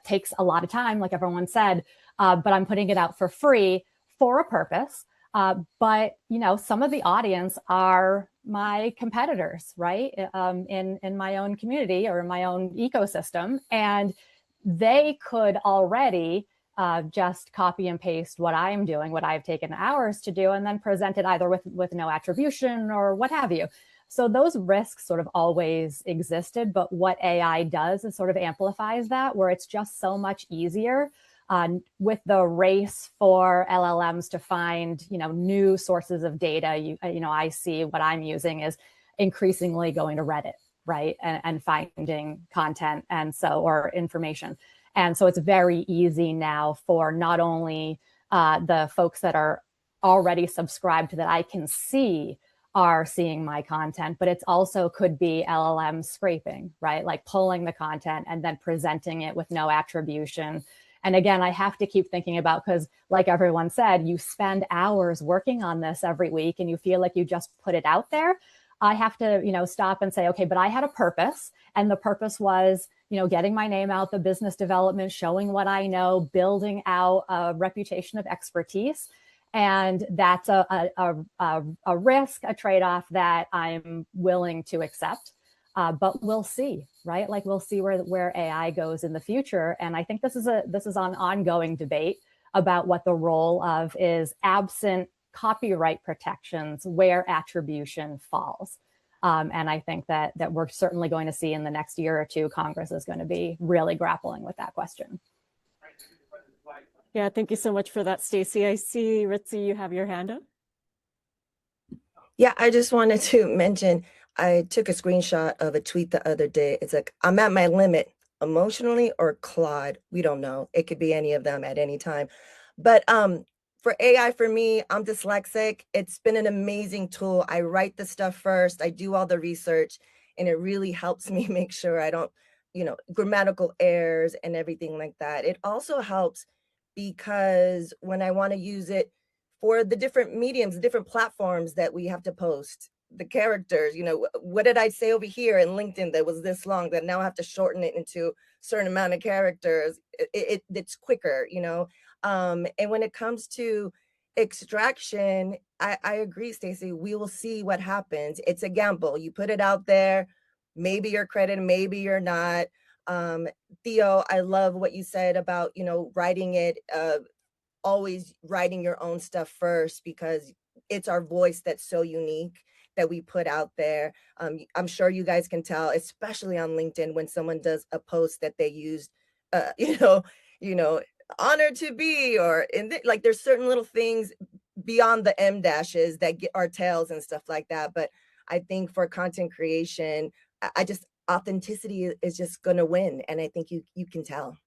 takes a lot of time, like everyone said, but I'm putting it out for free for a purpose. But some of the audience are my competitors, right? In my own community or in my own ecosystem, and they could already just copy and paste what I am doing, what I've taken hours to do, and then present it either with no attribution or what have you. So those risks sort of always existed, but what AI does is sort of amplifies that, where it's just so much easier with the race for LLMs to find, new sources of data. I see what I'm using is increasingly going to Reddit, right, and finding content or information. And so it's very easy now for not only the folks that are already subscribed that I can see are seeing my content, but it's also could be LLM scraping, right? Like pulling the content and then presenting it with no attribution. And again, I have to keep thinking about, because like everyone said, you spend hours working on this every week and you feel like you just put it out there. I have to, stop and say, okay, but I had a purpose, and the purpose was, getting my name out, the business development, showing what I know, building out a reputation of expertise. And that's a risk, a trade-off that I'm willing to accept. But we'll see, right? Like we'll see where AI goes in the future. And I think this is an ongoing debate about what the role of is, absent copyright protections, where attribution falls. And I think that we're certainly going to see in the next year or two, Congress is going to be really grappling with that question. Yeah, thank you so much for that, Stacey. I see, Ritzy, you have your hand up. Yeah, I just wanted to mention, I took a screenshot of a tweet the other day. It's like, I'm at my limit emotionally or Claude. We don't know. It could be any of them at any time. But for AI, for me, I'm dyslexic. It's been an amazing tool. I write the stuff first. I do all the research, and it really helps me make sure I don't, grammatical errors and everything like that. It also helps because when I want to use it for the different mediums, the different platforms that we have to post, the characters, you know, what did I say over here in LinkedIn that was this long that now I have to shorten it into a certain amount of characters. It's quicker, you know. And when it comes to extraction, I agree, Stacey. We will see what happens. It's a gamble. You put it out there, maybe you're credited, maybe you're not. Theo, I love what you said about, you know, writing it, always writing your own stuff first, because it's our voice that's so unique that we put out there. I'm sure you guys can tell, especially on LinkedIn, when someone does a post that they used, you know, honored to be, or like there's certain little things beyond the M dashes that get our tails and stuff like that. But I think for content creation, I just, authenticity is just gonna win, and I think you can tell.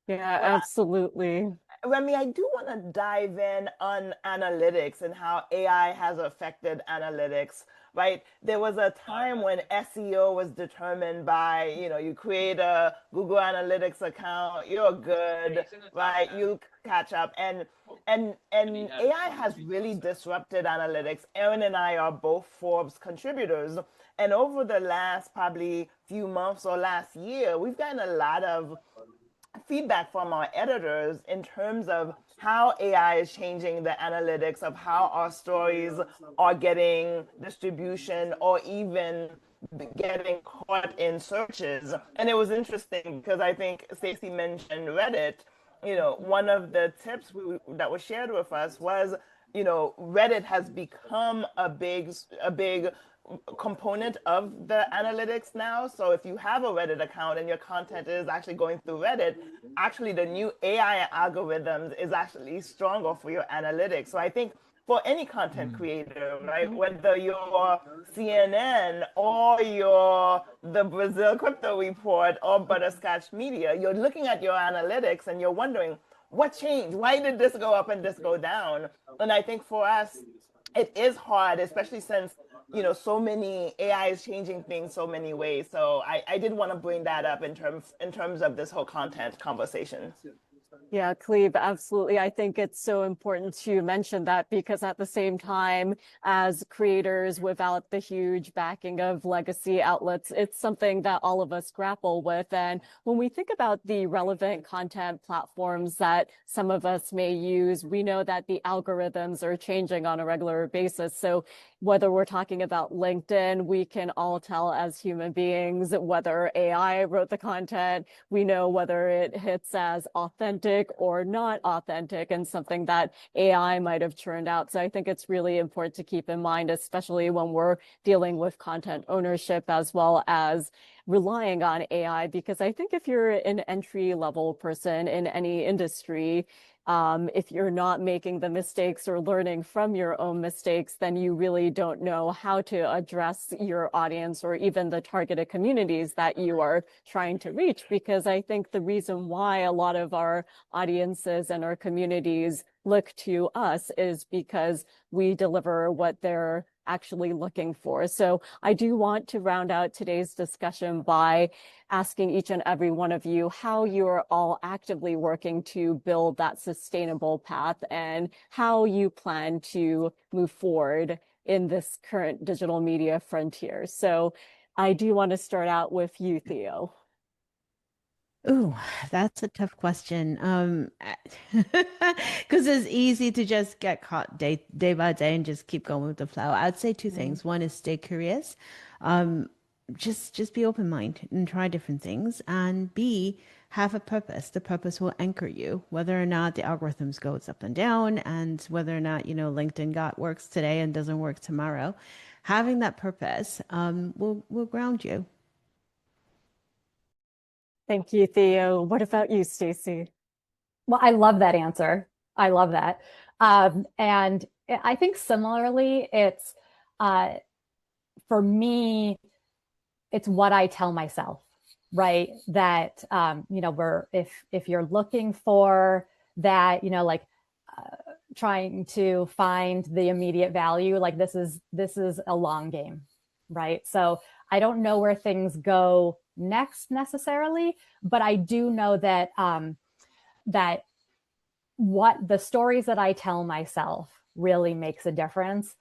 Yeah, absolutely. Remy, I do want to dive in on analytics and how AI has affected analytics, right? There was a time when SEO was determined by, you know, you create a Google Analytics account, you're good, right? You catch up. And AI has really disrupted analytics. Aaron and I are both Forbes contributors. And over the last probably few months or last year, we've gotten a lot of feedback from our editors in terms of how AI is changing the analytics of how our stories are getting distribution or even getting caught in searches. And it was interesting because I think Stacey mentioned Reddit. You know, one of the tips that was shared with us was, you know, Reddit has become a big component of the analytics now. So if you have a Reddit account and your content is actually going through Reddit, actually the new AI algorithms is actually stronger for your analytics. So I think for any content creator, right, whether you're CNN or you're the Brazil Crypto Report or Butterscotch Media, you're looking at your analytics and you're wondering, what changed? Why did this go up and this go down? And I think for us, it is hard, especially since, you know, so many AI is changing things so many ways. So I did want to bring that up in terms of this whole content conversation. Yeah, Cleve, absolutely. I think it's so important to mention that because at the same time, as creators without the huge backing of legacy outlets, it's something that all of us grapple with. And when we think about the relevant content platforms that some of us may use, we know that the algorithms are changing on a regular basis. So whether we're talking about LinkedIn, we can all tell as human beings whether AI wrote the content. We know whether it hits as authentic or not authentic and something that AI might have churned out. So I think it's really important to keep in mind, especially when we're dealing with content ownership as well as relying on AI, because I think if you're an entry-level person in any industry, if you're not making the mistakes or learning from your own mistakes, then you really don't know how to address your audience or even the targeted communities that you are trying to reach. Because I think the reason why a lot of our audiences and our communities look to us is because we deliver what they're actually looking for. So I do want to round out today's discussion by asking each and every one of you how you're all actively working to build that sustainable path and how you plan to move forward in this current digital media frontier. So I do want to start out with you, Theo. Ooh, that's a tough question. Because it's easy to just get caught day by day and just keep going with the flow. I'd say two things. One is stay curious. Just be open-minded and try different things. And B, have a purpose. The purpose will anchor you, whether or not the algorithms goes up and down, and whether or not, you know, LinkedIn works today and doesn't work tomorrow. Having that purpose will ground you. Thank you, Theo. What about you, Stacey? Well, I love that answer. I love that. And I think similarly, it's for me, it's what I tell myself, right? That you know, if you're looking for that, you know, like trying to find the immediate value, like this is a long game, right? So I don't know where things go next necessarily, but I do know that that what the stories that I tell myself really makes a difference.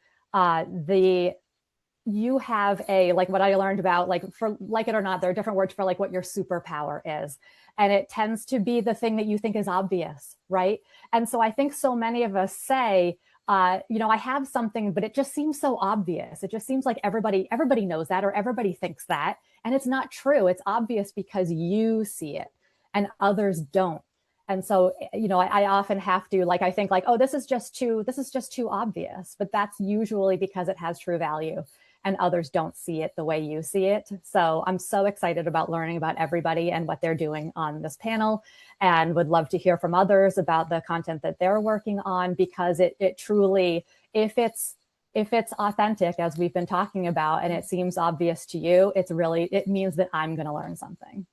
You have like what I learned about, like, for like it or not, there are different words for like what your superpower is. And it tends to be the thing that you think is obvious, right? And so I think so many of us say, I have something, but it just seems so obvious. It just seems like everybody knows that, or everybody thinks that. And it's not true. It's obvious because you see it and others don't. And so, I often have to, like, I think like, oh, this is just too obvious, but that's usually because it has true value and others don't see it the way you see it. So I'm so excited about learning about everybody and what they're doing on this panel, and would love to hear from others about the content that they're working on, because it truly, if it's authentic, as we've been talking about, and it seems obvious to you, it means that I'm going to learn something.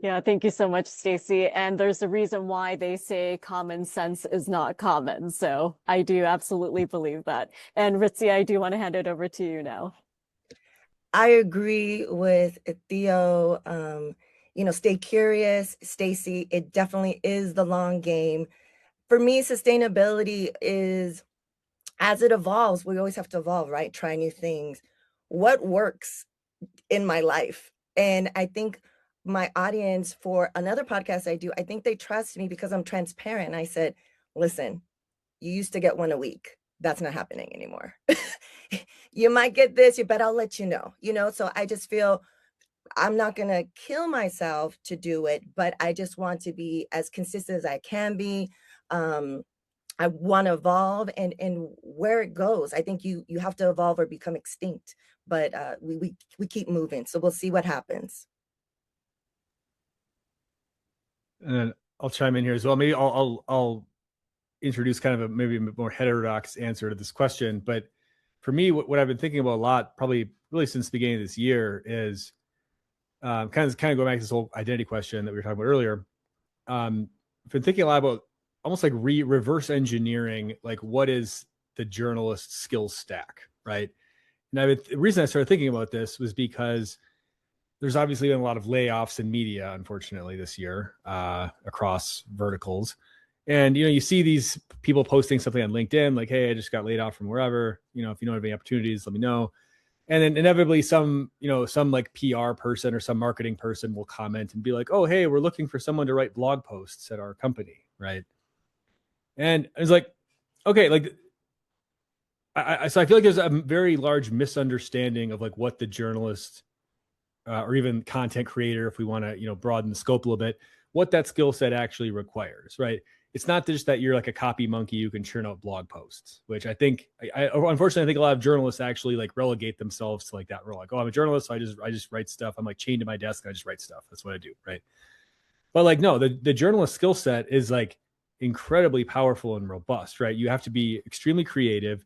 Yeah, thank you so much, Stacey. And there's a reason why they say common sense is not common. So I do absolutely believe that. And Ritzy, I do want to hand it over to you now. I agree with Theo. Stay curious, Stacey. It definitely is the long game. For me, sustainability is, as it evolves, we always have to evolve, right? Try new things. What works in my life? And I think my audience, for another podcast I do, I think they trust me because I'm transparent. I said, listen, you used to get one a week. That's not happening anymore. You might get this, but I'll let you know, so I just feel I'm not going to kill myself to do it, but I just want to be as consistent as I can be. I want to evolve, and where it goes, I think you have to evolve or become extinct, but we keep moving. So we'll see what happens. And I'll chime in here as well. Maybe I'll introduce kind of maybe a more heterodox answer to this question. But for me, what I've been thinking about a lot, probably really since the beginning of this year, is kind of going back to this whole identity question that we were talking about earlier. I've been thinking a lot about almost like reverse engineering, like what is the journalist skills stack, right? And the reason I started thinking about this was because there's obviously been a lot of layoffs in media, unfortunately, this year across verticals. And, you see these people posting something on LinkedIn, like, hey, I just got laid off from wherever, if you know of any opportunities, let me know. And then inevitably some like PR person or some marketing person will comment and be like, oh, hey, we're looking for someone to write blog posts at our company, right? And it's like, okay, like, so I feel like there's a very large misunderstanding of like what the journalist or even content creator, if we want to, broaden the scope a little bit, what that skill set actually requires, right? It's not just that you're like a copy monkey who can churn out blog posts, which I think, unfortunately, I think a lot of journalists actually like relegate themselves to like that role. Like, oh, I'm a journalist, so I just write stuff. I'm like chained to my desk, and I just write stuff. That's what I do, right? But like, no, the journalist skill set is like incredibly powerful and robust, right? You have to be extremely creative.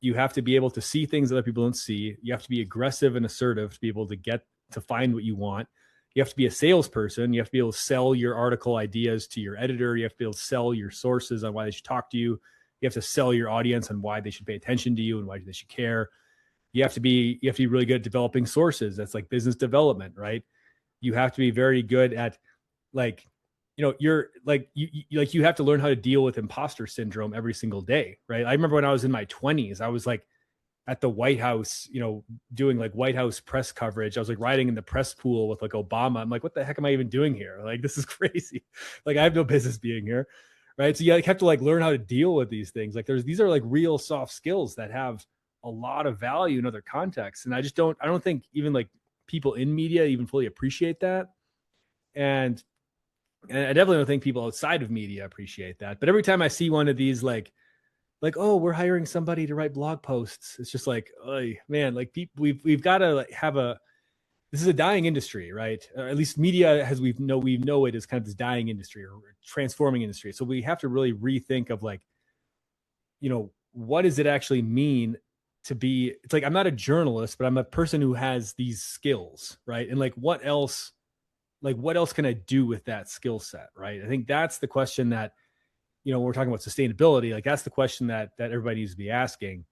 You have to be able to see things other people don't see. You have to be aggressive and assertive to be able to find what you want. You have to be a salesperson. You have to be able to sell your article ideas to your editor. You have to be able to sell your sources on why they should talk to you. You have to sell your audience on why they should pay attention to you and why they should care. You have to be really good at developing sources. That's like business development, right? You have to be very good at like, you're like, you have to learn how to deal with imposter syndrome every single day, right? I remember when I was in my 20s, I was like at the White House, doing like White House press coverage. I was like riding in the press pool with like Obama. I'm like, what the heck am I even doing here? Like, this is crazy. Like, I have no business being here, right? So you have to like learn how to deal with these things. Like these are like real soft skills that have a lot of value in other contexts. And I don't think even like people in media even fully appreciate that. And I definitely don't think people outside of media appreciate that. But every time I see one of these, like, oh, we're hiring somebody to write blog posts, it's just like, oh man, like we've got to like have this is a dying industry, right? Or at least media, as we know it is kind of this dying industry or transforming industry. So we have to really rethink of like, what does it actually mean to be? It's like, I'm not a journalist, but I'm a person who has these skills, right? And like, what else can I do with that skill set, right? I think that's the question that, when we're talking about sustainability, like that's the question that everybody needs to be asking,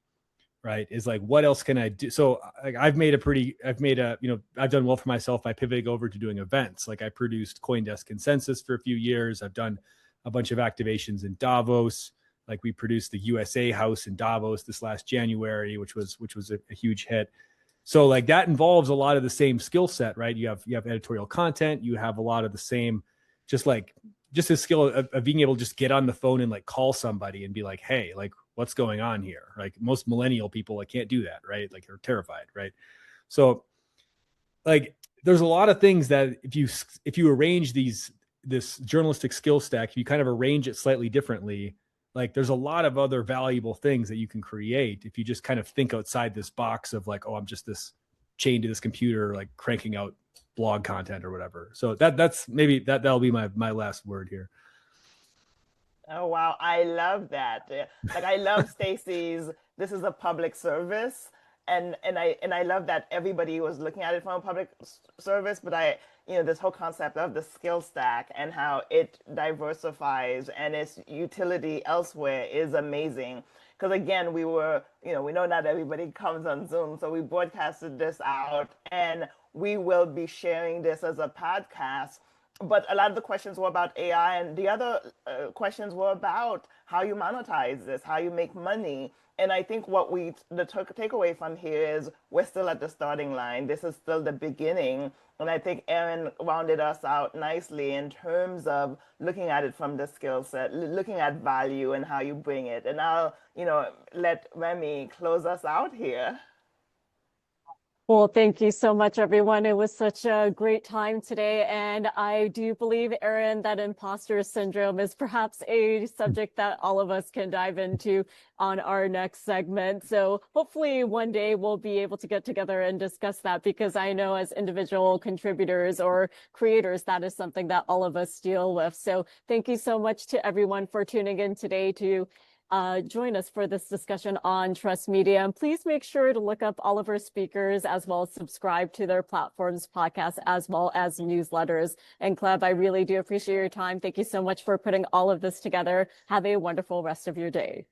right? Is like, what else can I do? So like, I've done well for myself by pivoting over to doing events. Like I produced CoinDesk Consensus for a few years. I've done a bunch of activations in Davos. Like we produced the USA House in Davos this last January, which was a huge hit. So like that involves a lot of the same skill set, right? You have editorial content, you have a lot of the same, just a skill of being able to just get on the phone and like call somebody and be like, hey, like what's going on here? Like most millennial people, like can't do that, right? Like they're terrified, right? So like there's a lot of things that if you arrange this journalistic skill stack, if you kind of arrange it slightly differently, like there's a lot of other valuable things that you can create if you just kind of think outside this box of like, oh, I'm just this chained to this computer, like cranking out blog content or whatever. So that's maybe that'll be my last word here. Oh wow, I love that. Like I love Stacey's this is a public service, and I love that everybody was looking at it from a public service, but this whole concept of the skill stack and how it diversifies and its utility elsewhere is amazing. Because again, we know not everybody comes on Zoom, so we broadcasted this out, and we will be sharing this as a podcast. But a lot of the questions were about AI, and the other questions were about how you monetize this, how you make money. And I think the takeaway from here is we're still at the starting line. This is still the beginning. And I think Aaron rounded us out nicely in terms of looking at it from the skill set, looking at value and how you bring it. And I'll, let Remy close us out here. Well, thank you so much, everyone. It was such a great time today. And I do believe, Aaron, that imposter syndrome is perhaps a subject that all of us can dive into on our next segment. So hopefully one day we'll be able to get together and discuss that, because I know as individual contributors or creators, that is something that all of us deal with. So thank you so much to everyone for tuning in today to join us for this discussion on trust media. And please make sure to look up all of our speakers, as well as subscribe to their platforms, podcasts, as well as newsletters. And Cleve, I really do appreciate your time. Thank you so much for putting all of this together. Have a wonderful rest of your day.